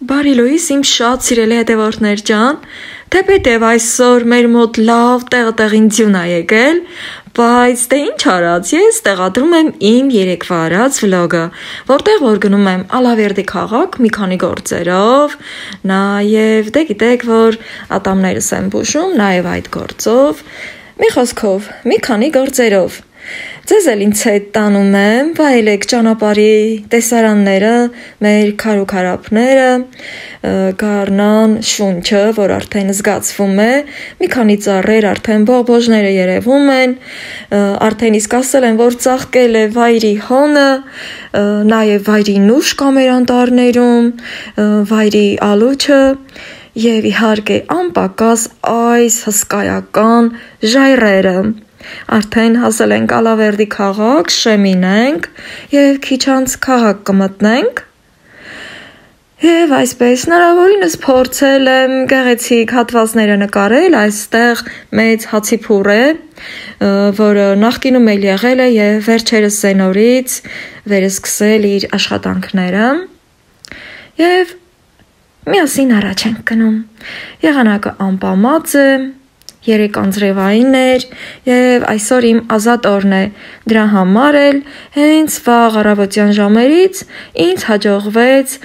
Բարի լույս իմ շատ սիրելի հետևորդներ ջան, թեպետև այսօր մեր մոտ լավ տեղին ձյուն է եկել, բայց դե ինչ արած, ես տեղադրում եմ իմ երեկվա արած վլոգը, որտեղ որ գնում եմ Ալավերդի քաղաք մի քանի գործերով, նաև դե գիտեք, որ ատամներս եմ բուժում, նաև այդ գործով, մի խոսքով, մի քանի գործերով Ձեզ էլ ինձ հետ տանում եմ, վայելեք ճանապարհի տեսարանները, մեր քարոքարափները, գառնան շունչը, որ արդեն զգացվում է, մի քանի ծառեր արդեն բողբոժները երևում են, արդեն իսկ ասել են, որ ծաղկել է վայրի հոնը, նաև վայրի նուշ կա մեր անտառներում, վայրի ալուչը եւ իհարկե անպակաս այս հսկայական ժայռերը Արդեն հասել ենք Ալավերդի քաղաք, շեմինենք և քիչ անց քաղաք կմտնենք և այսպես հնարավորինս փորձել եմ գեղեցիկ հատվածները նկարել, այստեղ մեծ հացիփուռ է, որը նախկինում էլ եղել է և վերջերս է նորից վերսկսել իր աշխատանքները և միասին առաջ ենք գնում, եղանակը անպամած է, 3 անձրևային էր և այսօր իմ ազատ օրն է, դրա համար էլ հենց վաղ առավոտյան ժամերից ինձ հաջողվեց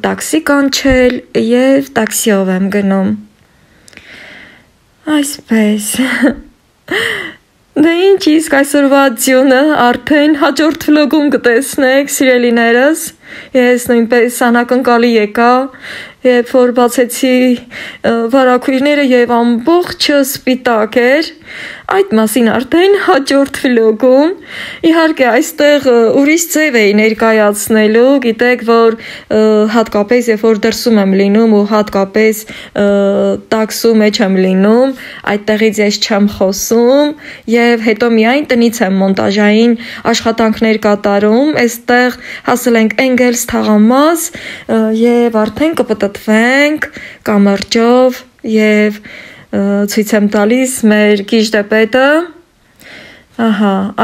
տաքսի կանչել և տաքսիով եմ գնում, այսպես, դե ինչ իսկ այսօրվա ձյունը արդեն հաջորդ վլոգում կտեսնեք սիրելիներս, ես նույնպես անակնկալի եկա, երբ որ բացեցի վարագույրները և ամբողջը սպիտակ էր, այդ մասին արդեն հաջորդ վլոգում, իհարկե այստեղ ուրիշ ձև էի ներկայացնելու, գիտեք, որ հատկապես երբ որ դրսում եմ լինում ու հատկապես տաքսու մեջ եմ լինում, այդտեղից ես չեմ խոսում և հետո միայն տնից եմ մոնտաժային աշխատանքներ կատարում, այստեղ հասել ենք Էնգելս թաղամաս և արդեն կպտտվենք կամրջով և ցույց եմ տալիս մեր գիժդեպետը,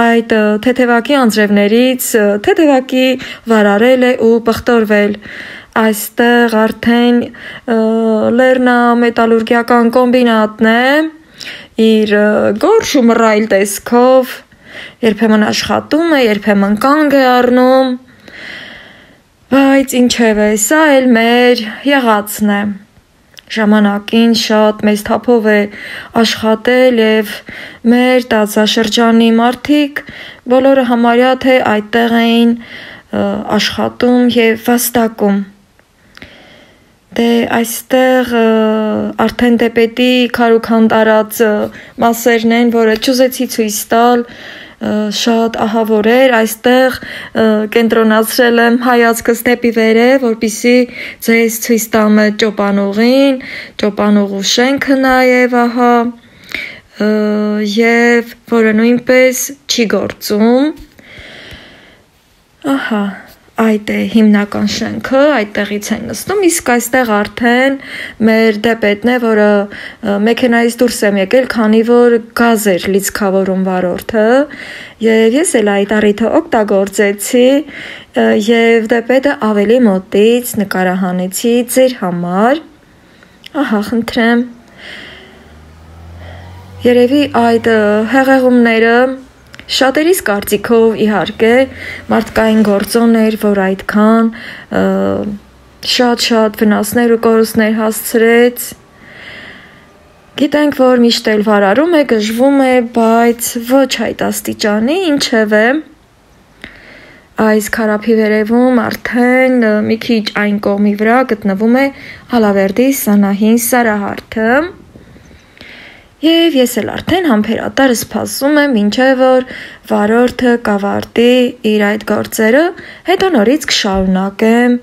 այդ թեթևակի անձրևներից թեթևակի վարարել է ու պղտորվել, այստեղ արդեն լեռնամետալուրգիական կոմբինատն է, իր գորշ ու մռայլ տեսքով, երբեմն աշխատում է, երբեմն կանգ է առնում, բայց ինչևէ, սա էլ մեր եղածն է, ժամանակին շատ մեծ թափով է աշխատել և մեր տարածաշրջանի մարդիկ բոլորը համարյա թե այդտեղ էին աշխատում և վաստակում, դե այստեղ արդեն դեպետի քարուքան տարած մասերն են, որը չուզեցի ցույց տալ, շատ ահավոր էր, այստեղ կենտրոնացրել եմ հայացքս դեպի վերև, որպեսզի ձեզ ցույց տամ ճոպանուղին, ճոպանուղու շենքը նաև ահա, և որը նույնպես չի գործում, ահա, այդ է հիմնական շենքը, այդտեղից են նստում, իսկ այստեղ արդեն մեր դեպետն է, որը մեքենայից դուրս եմ եկել, քանի որ գազ էր լիցքավորում վարորդը և ես էլ այդ առիթը օգտագործեցի և դեպետը ավելի մոտից նկարահանեցի ձեր համար, ահա խնդրեմ, երևի այդ հեղեղումները Շատերիս կարծիքով իհարկե մարդկային գործոն էր, որ այդքան շատ վնասներ ու կորուստներ հասցրեց, գիտենք, որ միշտ էլ վարարում է, գժվում է, բայց ոչ այդ աստիճանի, ինչևէ, այս քարափի վերևում արդեն մի քիչ այն կողմի վրա գտնվում է Ալավերդի սանահին սարահարթը և ես էլ արդեն համբերատար սպասում եմ, մինչև որ վարորդը կավարտի իր այդ գործերը, հետո նորից կշարունակեմ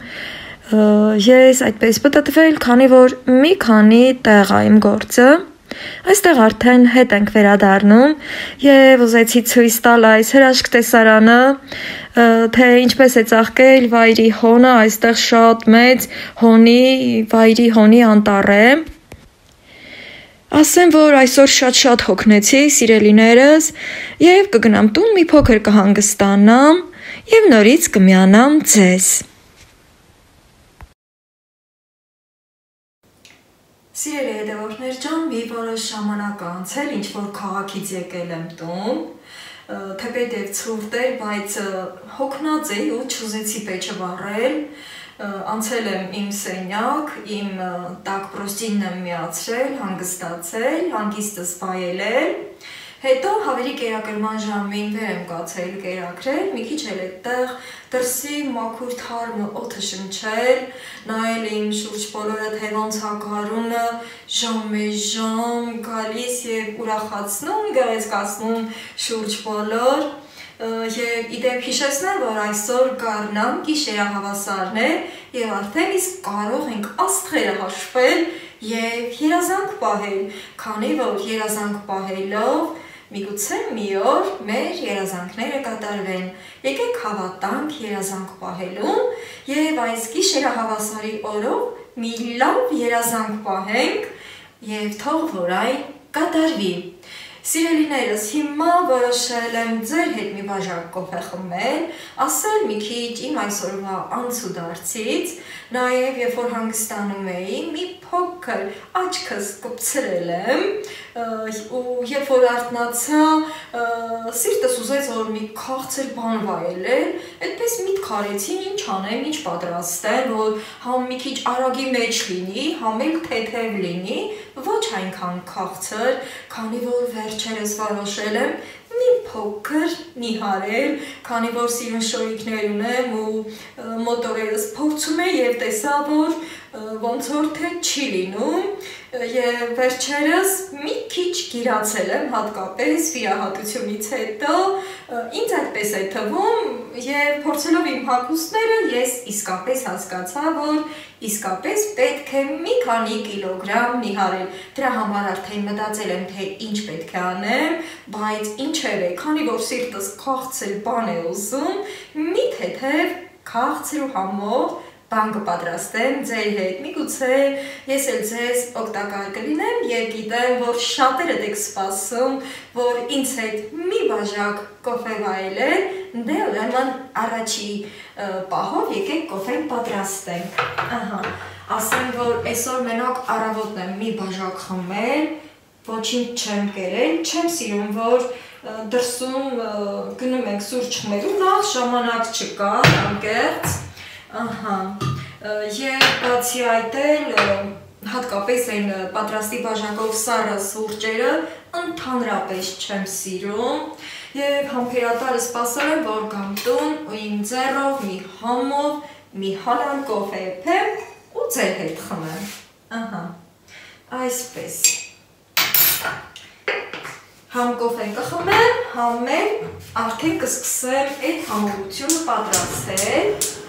ես այդպես պտտվել, քանի որ մի քանի տեղ է իմ գործը, այստեղ արդեն հետ ենք վերադառնում և ուզեցի ցույց տալ այս հրաշք տեսարանը, թե ինչպես է ծաղկել վայրի հոնը, այստեղ շատ մեծ վայրի հոնի անտառ է, ասեմ, որ այսօր շատ հոգնեցի սիրելիներս և կգնամ տուն մի փոքր կհանգստանամ և նորից կմիանամ ձեզ Սիրելի հետևորդներ ջան, մի որոշ ժամանակ անցել, ինչ որ քաղաքից եկել եմ տուն, թեպետև ցուրտ էր, բայց հոգնած էի ու չուզեցի պեչը վառել, անցել եմ իմ սենյակ, իմ տաք պրոստինն եմ միացրել, հանգստացել, հանգիստս վայելել, հետո հավերի կերակրման ժամին վեր եմ կացել կերակրել, մի քիչ էլ այդտեղ դրսի մաքուր թարմը օդը շնչել, նայել իմ շուրջ բոլորը թե ոնց հակարունը ժամ գալիս եւ ուրախացնում, գեղեցկացնում շուրջ բոլոր եւ իդեպ հիշեցնել, որ այսօր գարնան գիշերահավասարներ եւ արդեն իսկ կարող ենք աստղերը հաշվել եւ երազանք պահել, քանի որ երազանք պահելով միգուցե մի օր մեր երազանքները կատարվեն։ Եկեք հավատանք երազանք պահելուն եւ այս գիշերահավասարի օրով մի լավ երազանք պահենք եւ թող որ այն կատարվի։ Սիրելիներս, հիմա որոշել եմ ձեր հետ մի բաժակ կոֆե խմել, ասել մի քիչ իմ այսօրվա անցուդարձից, նաև երբ որ հանգստանում էի, մի փոքր աչքս կպցրել եմ, ու երբ որ արթնացա, սիրտս ուզեց որ մի քաղցր բան վայելել, այդպես միտք արեցի ինչ անեմ, ինչ պատրաստեմ, որ համ մի քիչ արագի մեջ լինի, համ էլ թեթև լինի, ոչ այնքան քաղցր, քանի որ վերջերս որոշել եմ մի փոքր նիհարել, քանի որ սիրուն շորիկներ ունեմ ու մոտորերս փորձում եմ եւ տեսա որ ոնց որ թե չի լինում եւ վերջերս մի քիչ գիրացել եմ հատկապես վիրահատությունից հետո ինձ այդպես է թվում եւ փորձելով իմ հագուստները ես իսկապես հասկացա որ իսկապես պետք է մի քանի կիլոգրամ նիհարել դրա համար արդեն մտածել եմ թե ինչ պետք է անեմ բայց ինչևէ քանի որ սիրտս քաղցր բան է ուզում մի թեթև քաղցր ու համով բան կպատրաստեմ ձեր հետ, միգուցե ես էլ ձեզ օգտակար կլինեմ եւ գիտեմ, որ շատերդ եք սպասում, որ ինձ հետ մի բաժակ կոֆե վայելել, դե ուրեմն առաջի պահով եկեք կոֆեն պատրաստենք։ Ահա, ասեմ, որ այսօր մենակ առավոտն եմ մի բաժակ խմել, ոչինչ չեմ կերել, չեմ սիրում, որ դրսում գնում ենք սուրճ խմելու, նախ ժամանակ չկա, անկեղծ Ահա, և բացի այդ էլ հատկապես այն պատրաստի բաժակով սառը սուրճերը ընդհանրապես չեմ սիրում և համբերատարը սպասել եմ, որ գամ տուն ու իմ ձեռով մի համով մի հալան կոֆե եփեմ ու ձեր հետ խմեմ։ Ահա, այսպես։ Համ կոֆեն կխմեմ, համ էլ արդեն կսկսեմ այդ համովությունը պատրաստել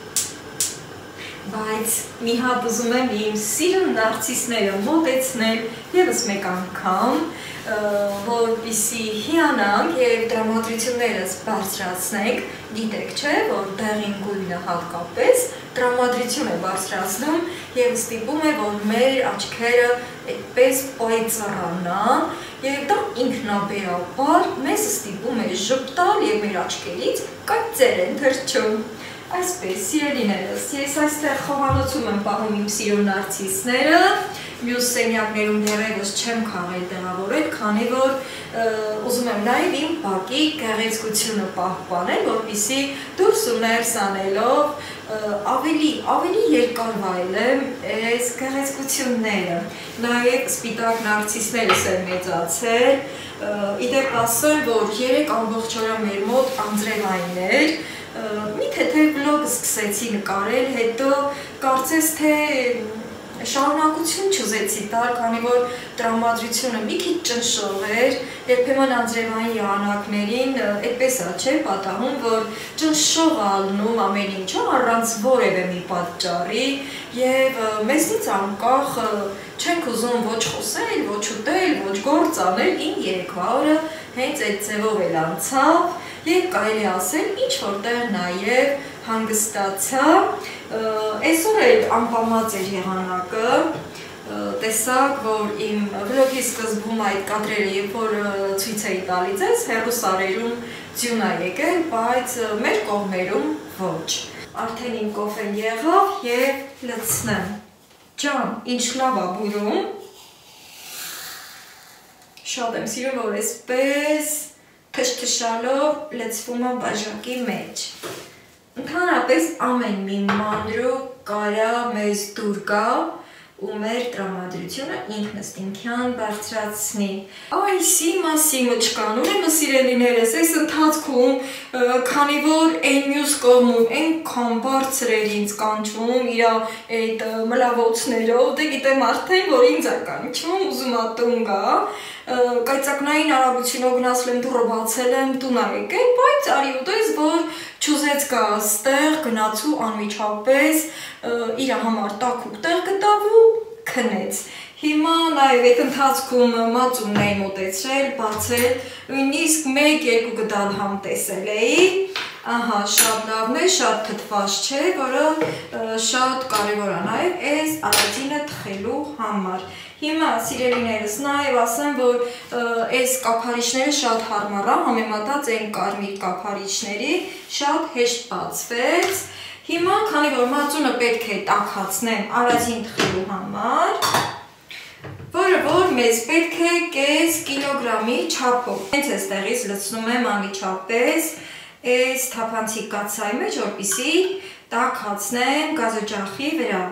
Բայց մի հատ ուզում եմ իմ սիրուն նարցիսները մոտեցնել ևս մեկ անգամ, որպեսզի հիանանք և տրամադրություններս բարձրացնենք, գիտեք չէ, որ դեղին գույնը հատկապես տրամադրություն է բարձրացնում և ստիպում է, որ մեր աչքերը այդպես պայծառանան և դա ինքնաբերաբար մեզ ստիպում է ժպտալ և մեր աչքերից կայծեր են թռչում։ Այսպես, սիրելիներս, ես այստեղ խոհանոցում եմ պահում իմ սիրուն նարցիսները, մյուս սենյակներում դեռևս չեմ քաղել տեղավորել, քանի որ ուզում եմ նաև իմ բակի գեղեցկությունը պահպանել, որպեսզի դուրս ու ներս անելով ավելի երկար վայելեմ այս գեղեցկությունները։ Նաև սպիտակ նարցիսներս եմ մեծացել, իդեպ ասեմ, որ 3 ամբողջ օր մեր մոտ անձրևային էր, մի թեթև վլոգ սկսեցի նկարել, հետո կարծես թե շարունակություն չուզեցի տալ, քանի որ տրամադրությունը մի քիչ ճնշող էր, երբեմն անձրևային եղանակներին այդպես է չէ պատահում, որ ճնշող է ալնում ամեն ինչը առանց որևէ մի պատճառի եւ մեզնից անկախ չենք ուզում ոչ խոսել, ոչ ուտել, ոչ գործ անել, իմ երեկվա օրը հենց այդ ձևով էլ անցավ Եվ կարելի ասել ինչ որտեղ նաև հանգստացա, այսօր էլ անպամած էր եղանակը, տեսակ, որ իմ վլոգի սկզբում այդ կադրերը, երբ որ ցույց էի տալիս ես, հեռու սարերում ձյուն է եկել, բայց մեր կողմերում ոչ։ Արդեն իմ կոֆեն եղավ և լցնեմ։ Ջան, ինչ լավ է բուրում, Շատ եմ սիրում, որ այսպես թշթշալով լցվում է բաժակի մեջ։ Ընդհանրապես ամեն մի մանրուք կարա մեզ դուր գա ու մեր տրամադրությունը ինքնըստինքյան բարձրացնի։ Այսի մասիմը չկան, ուրեմն սիրելիներս, այս ընթացքում, քանի որ այն մյուս կողմում այնքան բարձր էր ինձ կանչվում իր այդ մլավոցներով, դե գիտեմ արդեն, որ ինձ է կանչվում, ուզում ա տուն գա, կայծակնային արագությունով գնացել եմ դուռը բացել եմ, տուն ա եկել, բայց արի ուտես, որ չուզեց գա ստեղ, գնացու անմիջապես իր համար տաքուկ տեղ գտավ ու քնեց։ Հիմա նաև այդ ընթացքում մածունն էի մոտեցրել, բացել, նույնիսկ 1-2 գդալ համ տեսել էի, ահա շատ լավն է, շատ թթված չէ, որը շատ կարևոր է նաև այս ալածինը թխելու համար։ Հիմա սիրելիներս նաև ասեմ, որ այս կափարիչները շատ հարմար է, համեմատած այն կարմիր կափարիչների, շատ հեշտ բացվեց։ Հիմա, քանի որ մածունը պետք է տաքացնեմ ալածին թխելու համար, որը որ մեզ պետք է կես կիլոգրամի չափով։ Հենց այստեղից լցնում եմ անմիջապես այս թափանցիկ կաթսայի մեջ, որպեսզի տաքացնեմ գազօջախի վրա։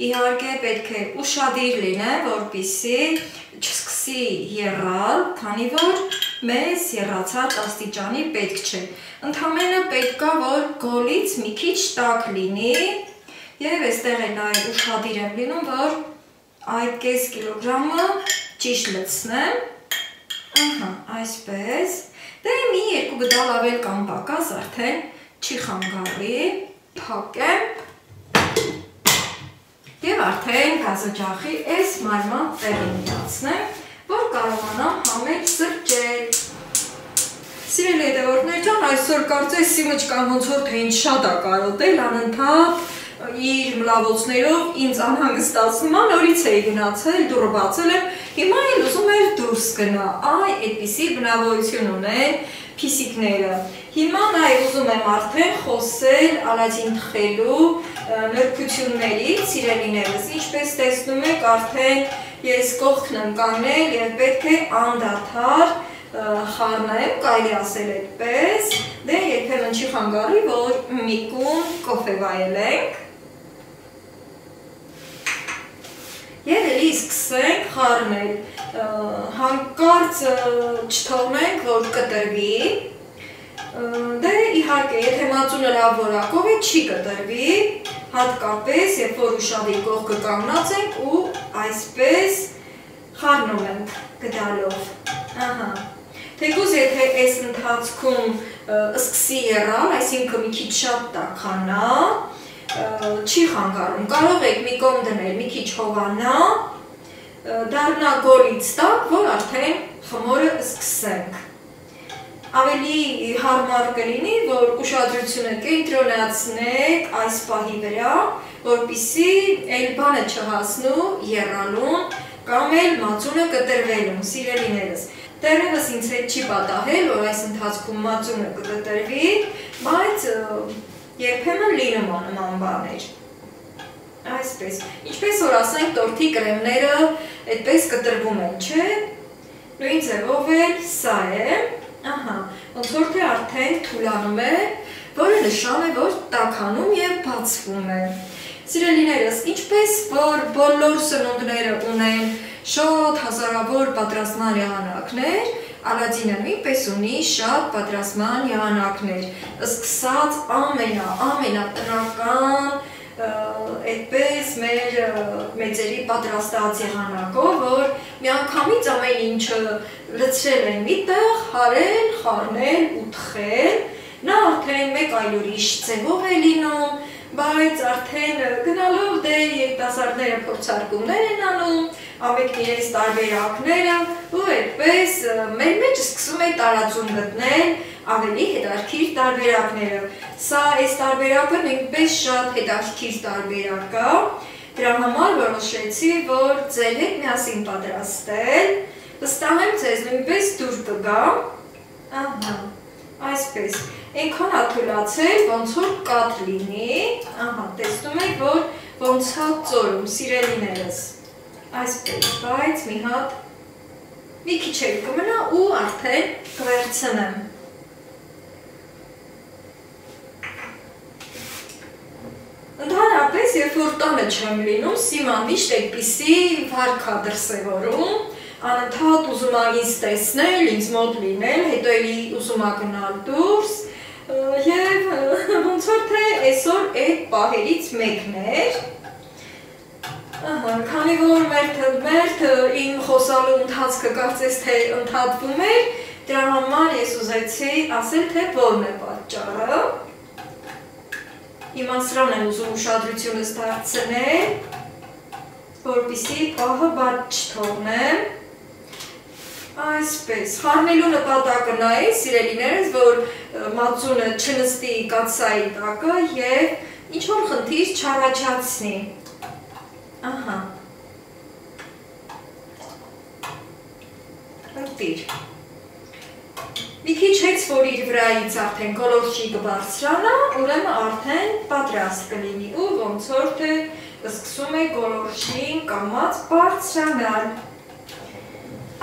Իհարկե պետք է ուշադիր լինեմ, որպեսզի չսկսի եռալ, քանի որ մեզ եռացած աստիճանի պետք չէ։ Ընդամենը պետք է, որ գոլից մի քիչ տաք լինի, եւ այստեղ էլ նաև ուշադիր եմ լինում, որ այդ կես կիլոգրամը ճիշտ լցնեմ, ահա, այսպես, դե մի 2 գդալ ավել կամ պակաս արդեն չի խանգարի, փակեմ եւ արդեն գազօջախի այս մարման տեղին միացնեմ, որ կարողանամ համել սրճել։ Սիրելի հետևորդներ ջան, այսօր կարծես սիմոջկան ոնց որ թե ինչ շատ է կարոտել, անընդհատ իր մլավոցներով ինձ անհանգստացնում է, նորից էի գնացել, դուռը բացել եմ, հիմա էլ ուզում էր դուրս գնա, այ այդպիսի բնավորություն ունեն փիսիկները։ Հիմա նաև ուզում եմ արդեն խոսել ալածին թխելու նրբություններից, սիրելիներս, ինչպես տեսնում եք, արդեն ես կողքն եմ կանգնել եւ պետք է անդադար խառնեմ, կարելի ասել այդպես, դե երբեմն չի խանգարի, որ մի կում կոֆե վայելենք եւ էլի սկսենք խառնել, հանկարծ չթողնենք, որ կտրվի, դե իհարկե, եթե մածունը լավ որակով է, չի կտրվի, հատկապես, երբ որ ուշադիր կողքը կանգնած ենք ու այսպես խառնում ենք գդալով, ահա, թեկուզ եթե այս ընթացքում սկսի եռալ, այսինքն մի քիչ շատ տաքանա, չի խանգարում, կարող եք մի կողմ դնել, մի քիչ հովանա, դառնա գոլից տաք, որ արդեն խմորը սկսենք։ Ավելի հարմար կլինի, որ ուշադրությունը կենտրոնացնեք այս պահի վրա, որպեսզի այլ բանը չհասնու եռալուն կամ էլ մածունը կտրվելուն, սիրելիներս։ Դեռևս ինձ հետ չի պատահել, որ այս ընթացքում մածունը կկտրվի, բայց երբեմն լինում է նման բաներ։ Այսպես, ինչպես որ ասենք տորթի կրեմները այդպես կտրվում են, չէ՞։ Նույն ձևով էլ սա է, ահա, ոնց որ թե արդեն թուլանում է, որը նշան է, որ տաքանում եւ բացվում է։ Սիրելիներս, ինչպես որ բոլոր սնունդները ունեն շատ հազարավոր պատրաստման եղանակներ, ալածինը նույնպես ունի շատ պատրաստման եղանակներ, սկսած ամենատնական այդպես մեր մեծերի պատրաստած եղանակով, որ միանգամից ամեն ինչը լցրել են միտեղ, հարել, խառնել ու թխել, նա արդեն մեկ այլ ուրիշ ձևով է լինում, բայց արդեն գնալով դե երիտասարդները փորձարկումներ են անում, ամենքն իրենց տարբերակները ու այդպես մեր մեջ սկսում է տարածում գտնել ավելի հետաքրքիր տարբերակները։ Սա այս տարբերակը նույնպես շատ հետաքրքիր տարբերակ է, դրա համար որոշեցի, որ ձեր հետ միասին պատրաստել, վստահ եմ ձեզ նույնպես դուր կգա, ահա, այսպես, այնքան աթուլացել, ոնց որ կաթ լինի, ահա, տեսնում եք, որ ոնց հա ծորում, սիրելիներս, այսպես, բայց մի հատ Մի քիչ էլ կմնա ու արդեն կվերցնեմ։ Ընդհանրապես, երբ որ տանը չեմ լինում, Սիման միշտ այդպիսի վարք ա դրսևորում, անընդհատ ուզում ա ինձ տեսնել, ինձ մոտ լինել, հետո էլի ուզում ա գնալ դուրս, եւ ոնց որ թե այսօր այդ պահերից մեկն էր։ Քանի որ մեր իմ խոսալու ընթացքը կարծես թե ընդհատվում էր, դրա համար ես ուզեցի ասել, թե որն է պատճառը։ Հիմա սրան եմ ուզում ուշադրությունս դարձնել, որպեսզի պահը բաց չթողնեմ։ Այսպես, խառնելու նպատակը նա է, սիրելիներս, որ մածունը չնստի կաթսայի տակը եւ ինչ-որ խնդիր չառաջացնի։ Ահա։ Ընտիր։ Մի քիչ հետ, որ իր վրայից արդեն գոլորշի կբարձրանա, ուրեմն արդեն պատրաստ կլինի ու ոնց որ թե սկսում է գոլորշին կամած բարձրանալ։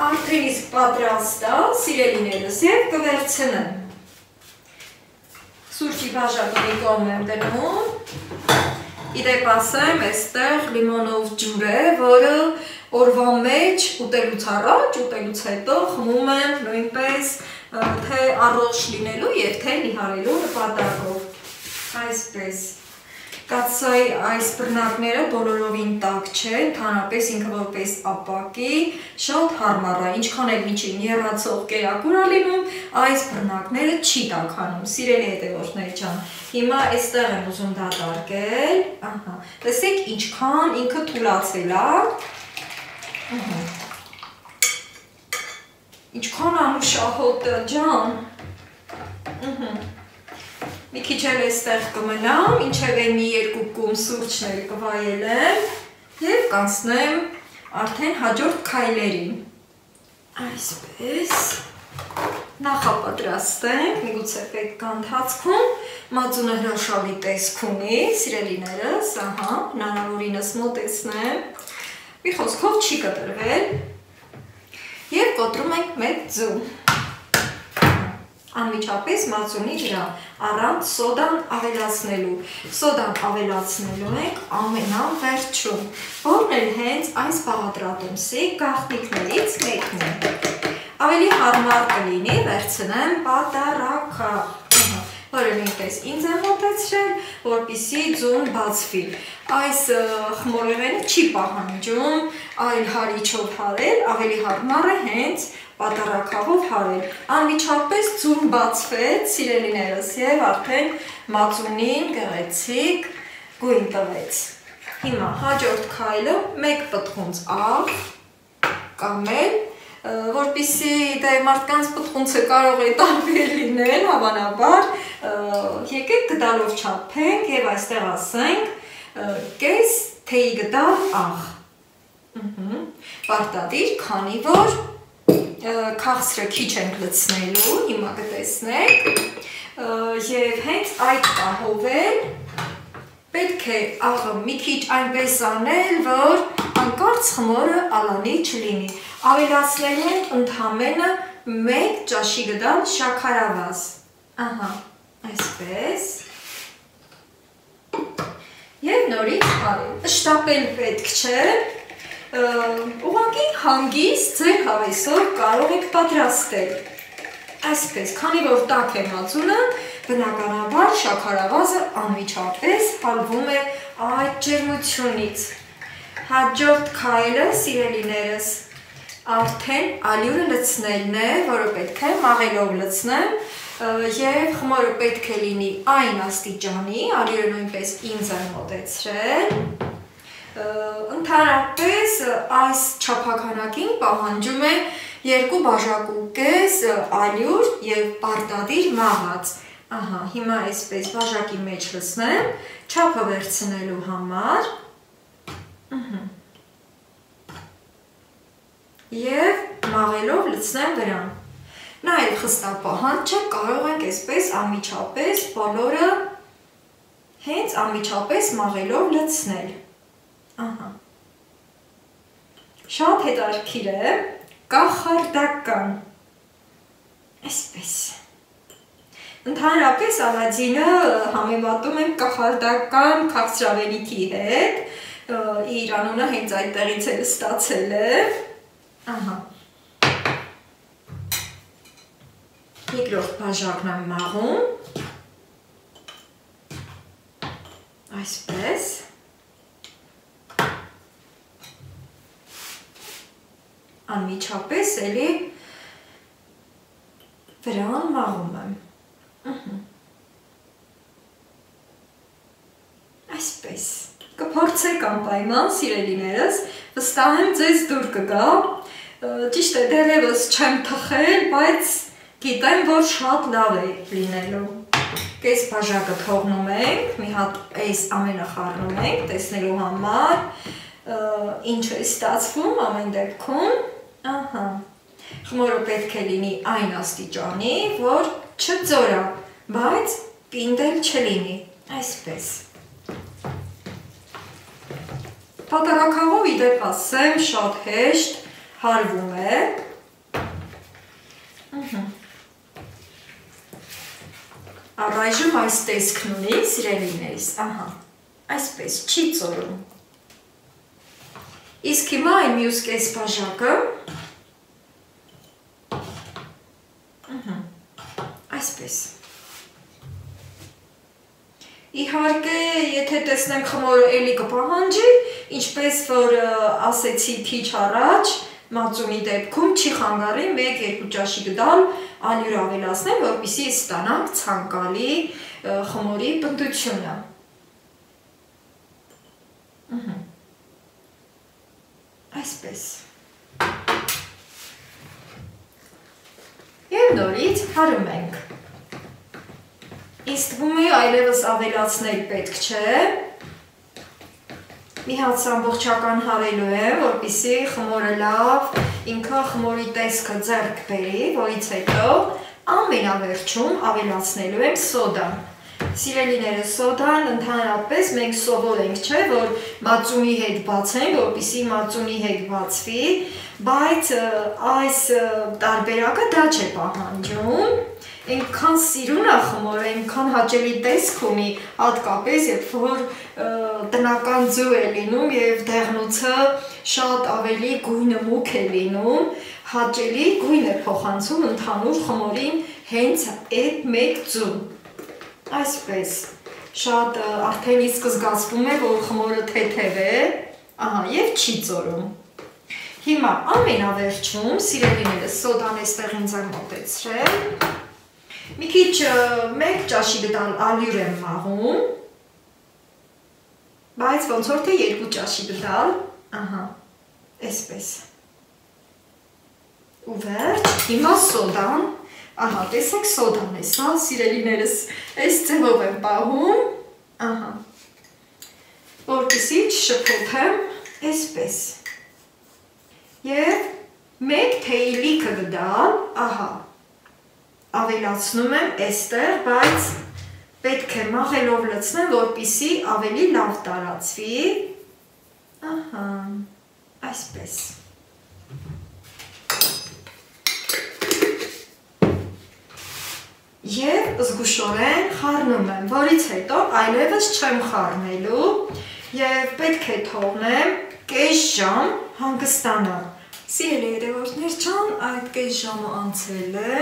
Արդեն իսկ պատրաստ է, սիրելիներս, եւ կվերցնեմ։ Սուրճի բաժակը մի կողմ եմ դնում։ Իդեպ ասեմ, այստեղ լիմոնով ջուր է, որը օրվա մեջ ուտելուց առաջ, ուտելուց հետո խմում եմ նույնպես թե առողջ լինելու եւ թե նիհարելու նպատակով։ Այսպես։ Կաթսայի այս բռնակները բոլորովին տաք չեն, ընդհանրապես ինքը որպես ապակի շատ հարմար է, ինչքան էլ միջին եռացող կերակուր ա լինում, այս բռնակները չի տաքանում, սիրելի հետևորդներ ջան։ Հիմա այստեղ եմ ուզում դատարկել, ահա, տեսեք ինչքան ինքը թուլացել է, ինչքան անուշահոտ ջան, մի քիչ էլ այստեղ կմնամ, ինչև է մի երկու կում սուրճներ կվայելեմ և կանցնեմ արդեն հաջորդ քայլերին։ Այսպես, նախապատրաստենք, միգուցե պետք է ընթացքում, մածունը հրաշալի տեսք ունի, սիրելիներս, ահա, հնարավորինս մոտեցնեմ, մի խոսքով չի կտրվել և կոտրում ենք մեկ ձու։ Անմիջապես մածունի վրա առանց սոդան ավելացնելու։ Սոդան ավելացնելու ենք ամենավերջում, որն էլ հենց այս բաղադրատոմսի գաղտնիքներից մեկն է։ Ավելի հարմար կլինի վերցնեմ պատարակը, որը նույնպես ինձ է մոտեցրել, որպեսզի ձուն բացվի։ Այս խմորեղենը չի պահանջում այլ հարիչով հարել, ավելի հարմար է հենց պատարակով հարել։ Անմիջապես ձուն բացվեց, սիրելիներս, և արդեն մածունին գեղեցիկ գույն տվեց։ Հիմա հաջորդ քայլը մեկ պտղունց աղ կամ էլ որպեսզի դե մարդկանց պտղունցը կարող է տարբեր լինել, հավանաբար, եկեք գդալով չափենք և այստեղ ասենք կես թեյի գդալ աղ։ Պարտադիր, քանի որ քաղցրը քիչ ենք լցնելու, հիմա կտեսնեք, և հենց այդ պահով էլ պետք է աղը մի քիչ այնպես անել, որ հանկարծ խմորը ալանի չլինի։ Ավելացնելու ենք ընդամենը մեկ ճաշի գդալ շաքարավազ։ Ահա, այսպես։ Եվ նորից արել։ Շտապել պետք չէ։ Ուղղակի հանգիստ ձեր հավեսով կարող եք պատրաստել։ Այսպես, քանի որ տաք է մածունը, բնականաբար շաքարավազը անմիջապես հալվում է այդ ջերմությունից։ Հաջորդ քայլը, սիրելիներս, արդեն ալյուրը լցնելն է, որը պետք է մաղելով լցնեմ, և խմորը պետք է լինի այն աստիճանի, ալյուրը նույնպես ինձ է մոտեցրել։ Ընդհանրապես այս չափաքանակին պահանջում է 2 բաժակուկես ալյուր և պարտադիր մաղաց։ Ահա, հիմա այսպես բաժակի մեջ լցնեմ, չափը վերցնելու համար։ Եվ մաղելով լցնեմ վրան։ Նա էլ խստապահանջ չէ, կարող ենք այսպես անմիջապես բոլորը հենց անմիջապես մաղելով լցնել։ Ահա։ Շատ հետաքրքիր է, կախարդական, այսպես, ընդհանրապես Ալադինը համեմատում են կախարդական քաղցրավենիքի հետ, իր անունը հենց այդտեղից էլ ստացել է, ահա, երկրորդ բաժակն եմ մաղում, այսպես, անմիջապես էլի վրան մաղում եմ, այսպես, կփորձեք անպայման, սիրելիներս, վստահ եմ ձեզ դուր կգա, ճիշտ է դեռևս չեմ թխել, բայց գիտեմ, որ շատ լավ է լինելու։ Կես բաժակը թողնում ենք, մի հատ այս ամենը խառնում ենք, տեսնելու համար, ինչ է ստացվում ամեն դեպքում, ահա, խմորը պետք է լինի այն աստիճանի, որ չձորա, բայց պինդել չլինի, այսպես։ Պատառաքաղով իդեպ ասեմ, շատ հեշտ հարվում է, առայժմ այս տեսքն ունի, սիրելիներիս, ահա, այսպես, չի ծորում, իսկ հիմա այն մյուս կես բաժակը, այսպես, իհարկե, եթե տեսնենք խմորը էլի կպահանջի, ինչպես որ ասեցի քիչ առաջ, մածունի դեպքում չի խանգարի 1-2 ճաշի գդալ ալյուր ավելացնել, որպեսզի ստանանք ցանկալի խմորի պնդությունը։ Այսպես։ Եվ նորից հարում ենք։ Ինձ թվում է այլևս ավելացնել պետք չէ։ Մի հատ ամբողջական հարելու եմ, որպեսզի խմորը լավ, ինքը խմորի տեսքը ձեռք բերի, որից հետո ամենավերջում ավելացնելու եմ սոդան։ Սիրելիները, սոդան ընդհանրապես մենք սովոր ենք, չէ, որ մածունի հետ բացենք, որպեսզի մածունի հետ բացվի, բայց այս տարբերակը դա չէ պահանջում, այնքան սիրուն է խմորը, այնքան հաճելի տեսք ունի, հատկապես երբ որ տնական ձու է լինում եւ դեղնուցը շատ ավելի գույնը մուգ է լինում, հաճելի գույն է փոխանցում ընդհանուր խմորին հենց այդ մեկ ձու։ Այսպես, շատ արդեն իսկ զգացվում է, որ խմորը թեթև է, ահա, եւ չի ծորում։ Հիմա ամենավերջում, սիրելիներս, սոդան էստեղ ինձ է մոտեցրել, մի քիչ 1 ճաշի գդալ ալյուր եմ մաղում, բայց ոնց որ թե 2 ճաշի գդալ, ահա, այսպես։ Ու վերջ, հիմա սոդան, ահա, տեսեք սոդան է, սա սիրելիներս, այս ձևով եմ պահում, ահա, որպեսզի չշփոթեմ, այսպես։ Եվ 1 թեյի լիքը գդալ, ահա, ավելացնում եմ այստեղ, բայց պետք է մաղելով լցնեմ, որպեսզի ավելի լավ տարածվի, ահա, այսպես։ Եվ զգուշորեն խառնում եմ, որից հետո այլևս չեմ խառնելու եւ պետք է թողնեմ կես ժամ հանգստանալ։ Սիրելի երեխաներ ջան, այդ կես ժամը անցել է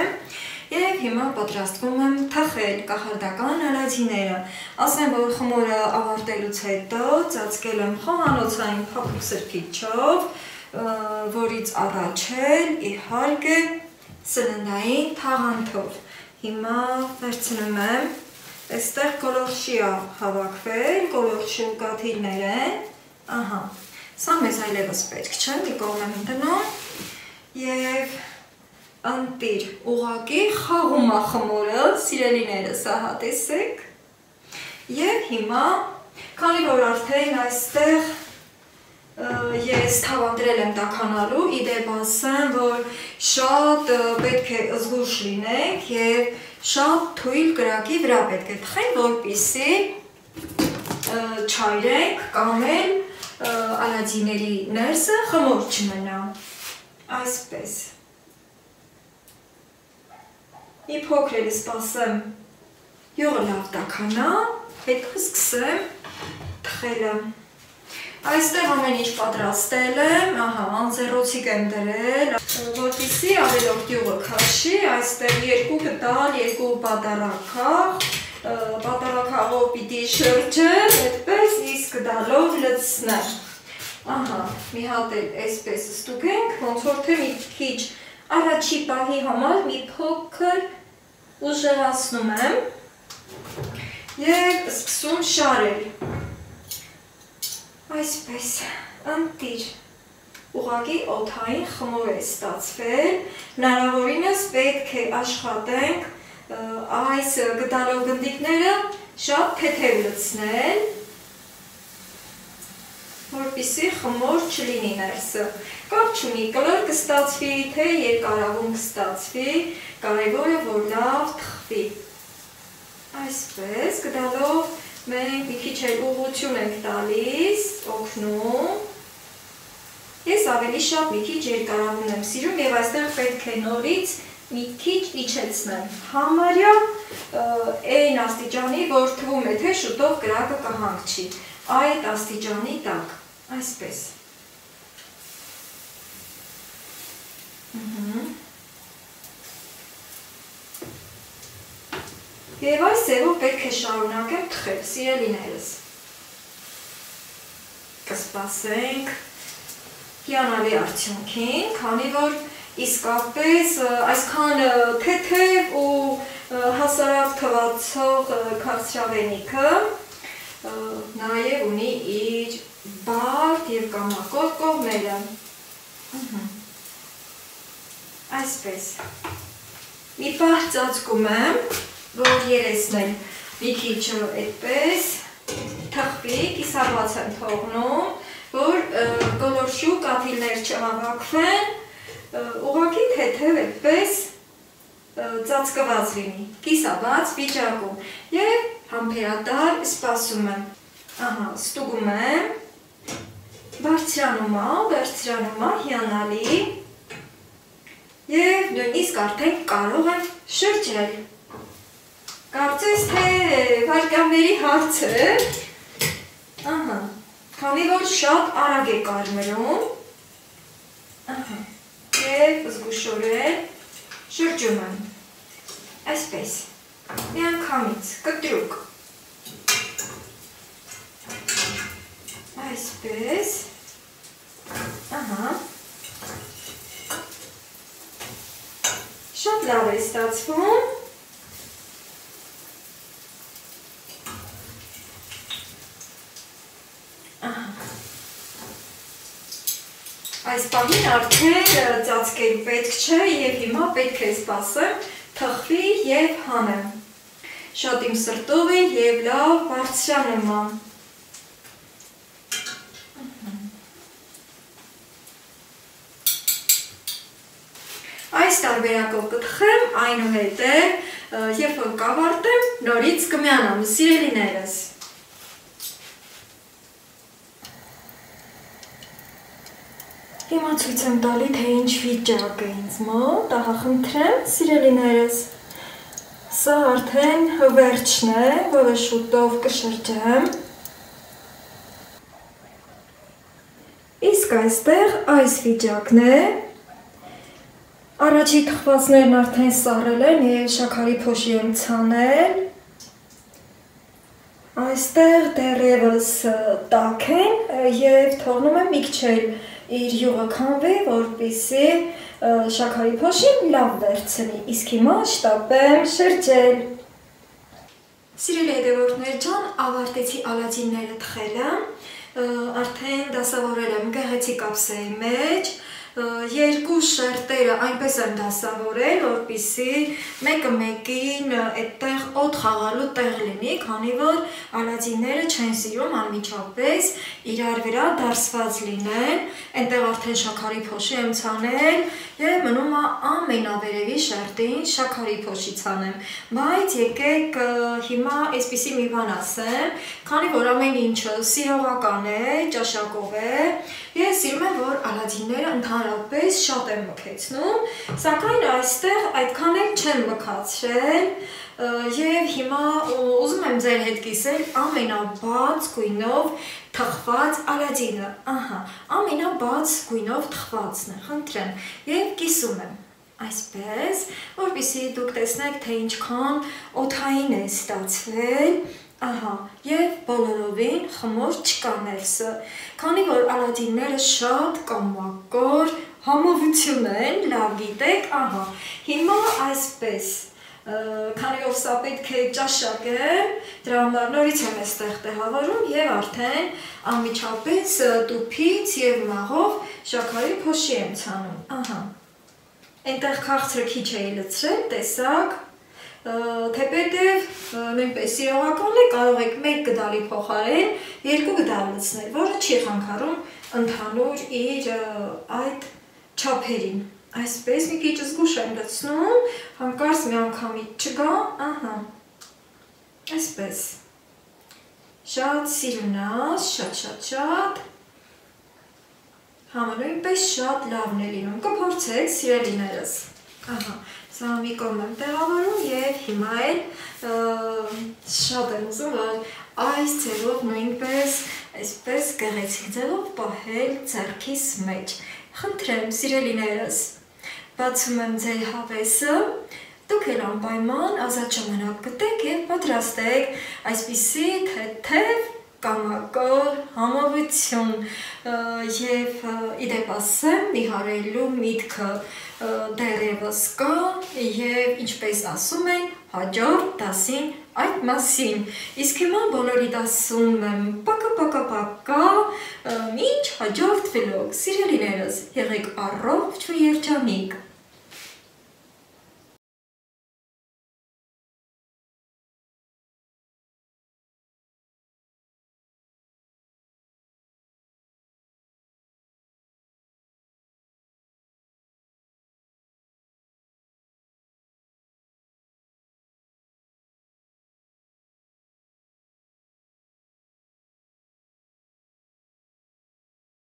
եւ հիմա պատրաստվում եմ թխել կախարդական ալազիները։ Ասեմ, որ խմորը ավարտելուց հետո ծածկել եմ խոհանոցային փափուկ սրբիչով, որից առաջ էլ իհարկե սննդային թաղանթով։ Հիմա վերցնում եմ, այստեղ գոլորշի է հավաքվել, գոլորշի ուղղաթիռներ են, ահա, սա մեզ այլևս պետք չէ, մի կողմ եմ դնում եւ անտիր ուղղակի խաղում է խմորը, սիրելիներս, ահա տեսեք, եւ հիմա, քանի որ արդեն այստեղ ես թավանդրել եմ տաքանալու, իդեպ ասեմ, որ շատ պետք է զգուշ լինենք եւ շատ թույլ կրակի վրա պետք է թխենք, որպեսզի չայրենք կամ էլ ալազիների ներսը խմոր չմնա։ Այսպես։ Մի փոքր էլ սպասեմ յուղը լավ տաքանա, հետո սկսեմ թխելը։ Այստեղ ամեն ինչ պատրաստել եմ, անձեռոցիկ եմ դրել, որպեսզի ավելորդ յուղը քաշի, այստեղ 2 գդալ, 2 պատառաքաղ, պատառաքաղով պիտի շրջեմ, այդպես իսկ գդալով լցնեմ։ Մի հատ էլ այսպես ստուգենք, ոնց որ թե մի քիչ առաջի պահի համար մի փոքր ուժեղացնում եմ և սկսում շարել։ Այսպես, ընտիր, ուղղակի օդային խմոր է ստացվել, հնարավորինս պետք է աշխատենք այս գդալով գնդիկները շատ թեթև լցնել, որպեսզի խմոր չլինի ներսը։ Կապ չունի, կլոր կստացվի, թե երկարավուն կստացվի, կարևորը որ լավ թխվի։ Այսպես, գդալով մենք մի քիչ էլ ուղղություն ենք տալիս, օգնում։ Ես ավելի շատ մի քիչ երկարավուն եմ սիրում և այստեղ պետք է նորից մի քիչ իջեցնեմ։ Համարյա այն աստիճանի, որ թվում է, թե շուտով կրակը կհանգչի։ Այդ աստիճանի տակ, այսպես։ Եվ այս ձևով պետք է շարունակեմ թխել, սիրելիներս։ Կսպասենք հիանալի արդյունքին, քանի որ իսկապես այսքան թեթև ու հասարակ թվացող քաղցրավենիքը նաև ունի իր բարդ և կամակոր կողմերը։ Այսպես։ Մի պահ ծածկում եմ, որ երեսն էլ մի քիչ այդպես թխվի, կիսաբաց եմ թողնում, որ գոլորշու կաթիլներ չհավաքվեն, ուղղակի թեթև այդպես ծածկված լինի, կիսաբաց վիճակում և համբերատար սպասում եմ, ստուգում եմ, բարձրանում է, հիանալի և նույնիսկ արդեն կարող եմ շրջել, կարծես թե վայրկյանների հարց է, քանի որ շատ արագ է կարմրում, և զգուշորեն շրջում եմ, այսպես, միանգամից, կտրուկ, այսպես, շատ լավ է ստացվում, այս պահին արդեն ծածկել պետք չէ և հիմա պետք է սպասեմ թխվի և հանեմ, շատ իմ սրտով է և լավ բարձրանում է։ Այս տարբերակով կթխեմ, այնուհետև, երբ որ կավարտեմ, նորից կմիանամ, սիրելիներս։ Հիմա ցույց եմ տալի, թե ինչ վիճակ է ինձ մոտ, ահա խնդրեմ, սիրելիներս։ Սա արդեն վերջն է, որը շուտով կշրջեմ։ Իսկ այստեղ այս վիճակն է։ Առաջի թխվածներն արդեն սառել են և շաքարի փոշի եմ ցանել։ Այստեղ դեռևս տաք են և թողնում եմ մի քիչ իր յուղը քանվի, որպեսզի շաքարի փոշին լավ վերցնի, իսկ հիմա շտապեմ շրջել։ Սիրելի հետևորդներ ջան, ավարտեցի ալածինները թխելը, արդեն դասավորել եմ գեղեցիկ կապսեի մեջ, երկու շերտերը այնպես եմ դասավորել, որպեսզի մեկը մեկին այդտեղ օդ խաղալու տեղ լինի, քանի որ ալածինները չեն սիրում անմիջապես իրար վրա դարսված լինեն, այնտեղ արդեն շաքարի փոշի եմ ցանել և մնում է ամենավերևի շերտին շաքարի փոշի ցանեմ, բայց եկեք հիմա այսպիսի մի բան ասեմ, քանի որ ամեն ինչը սիրողական է, ճաշակով է, ես սիրում եմ, որ ալադինները ընդհանրապես շատ են մքեցնում, սակայն այստեղ այդքան էլ չեն մքացրել, եւ հիմա ուզում եմ ձեր հետ կիսել ամենաբաց գույնով թխված ալադինը, ահա, ամենաբաց գույնով թխվածն է, խնդրեմ, եւ կիսում եմ այսպես, որպեսզի դուք տեսնեք, թե ինչքան օդային է ստացվել, ահա, եւ բոլորովին խմոր չկա ներսը, քանի որ ալադինները շատ կամակոր համովություն են, լավ գիտեք, ահա, հիմա այսպես, քանի որ սա պետք է ճաշակ է, դրա համար նորից եմ այստեղ տեղավորում եւ արդեն անմիջապես տուփից եւ մաղով շաքարի փոշի եմ ցանում, ահա, այնտեղ քաղցրը քիչ էի լցրել, տեսակ, թեպետև նույնպես սիրողական է, կարող եք 1 գդալի փոխարեն 2 գդալ լցնել, որը չի խանգարում ընդհանուր իր այդ չափերին, այսպես մի քիչ զգուշ եմ լցնում, հանկարծ մի անգամից չգա, ահա, այսպես, շատ սիրունած, շատ, համը նույնպես շատ լավն է լինում, կփորձեք սիրելիներս, ահա, սա մի կողմ եմ տեղավորում եւ հիմա էլ շատ եմ ուզում, որ այս ձևով նույնպես այսպես գեղեցիկ ձևով պահել ձեռքիս մեջ, խնդրեմ սիրելիներս, բացում եմ ձեր հավեսը, դուք էլ անպայման ազատ ժամանակ գտեք եւ պատրաստեք այսպիսի թեթև կամակոր համովություն եւ իդեպ ասեմ նիհարելու միտքը դեռևս կա եւ ինչպես ասում են հաջորդ դասին այդ մասին իսկ հիմա բոլորիդ ասում եմ պակա մինչ հաջորդ վլոգ սիրելիներս եղեք առողջ ու երջանիկ